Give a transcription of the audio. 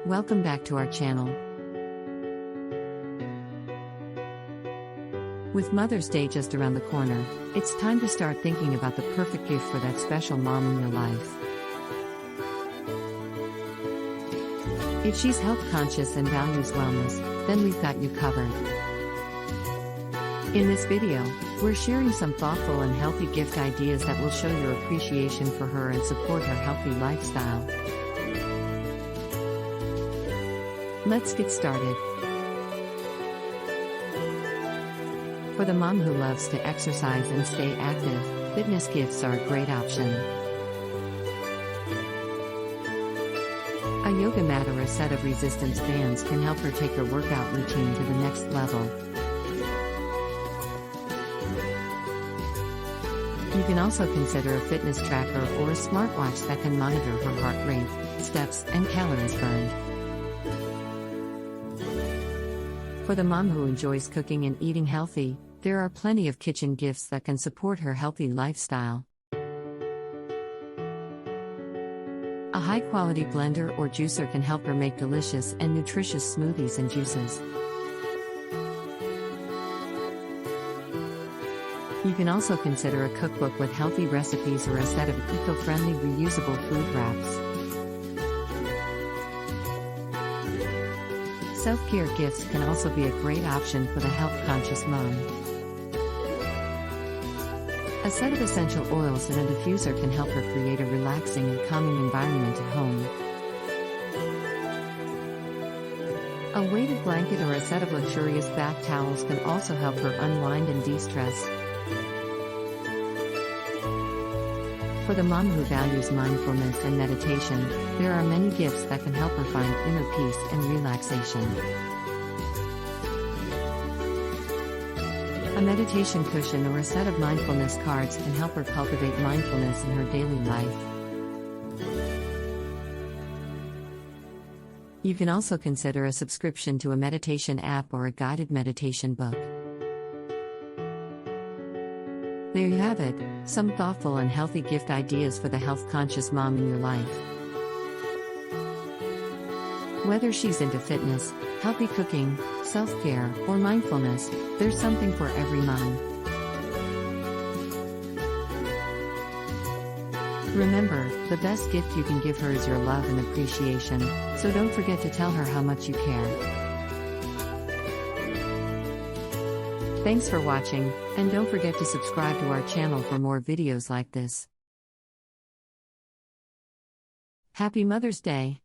Welcome back to our channel. With Mother's Day just around the corner, it's time to start thinking about the perfect gift for that special mom in your life. If she's health conscious and values wellness, then we've got you covered. In this video, we're sharing some thoughtful and healthy gift ideas that will show your appreciation for her and support her healthy lifestyle. Let's get started. For the mom who loves to exercise and stay active, fitness gifts are a great option. A yoga mat or a set of resistance bands can help her take her workout routine to the next level. You can also consider a fitness tracker or a smartwatch that can monitor her heart rate, steps, and calories burned. For the mom who enjoys cooking and eating healthy, there are plenty of kitchen gifts that can support her healthy lifestyle. A high-quality blender or juicer can help her make delicious and nutritious smoothies and juices. You can also consider a cookbook with healthy recipes or a set of eco-friendly reusable food wraps. Self-care gifts can also be a great option for the health-conscious mom. A set of essential oils and a diffuser can help her create a relaxing and calming environment at home. A weighted blanket or a set of luxurious bath towels can also help her unwind and de-stress. For the mom who values mindfulness and meditation, there are many gifts that can help her find inner peace and relaxation. A meditation cushion or a set of mindfulness cards can help her cultivate mindfulness in her daily life. You can also consider a subscription to a meditation app or a guided meditation book. There you have it, some thoughtful and healthy gift ideas for the health-conscious mom in your life. Whether she's into fitness, healthy cooking, self-care, or mindfulness, there's something for every mom. Remember, the best gift you can give her is your love and appreciation, so don't forget to tell her how much you care. Thanks for watching, and don't forget to subscribe to our channel for more videos like this. Happy Mother's Day!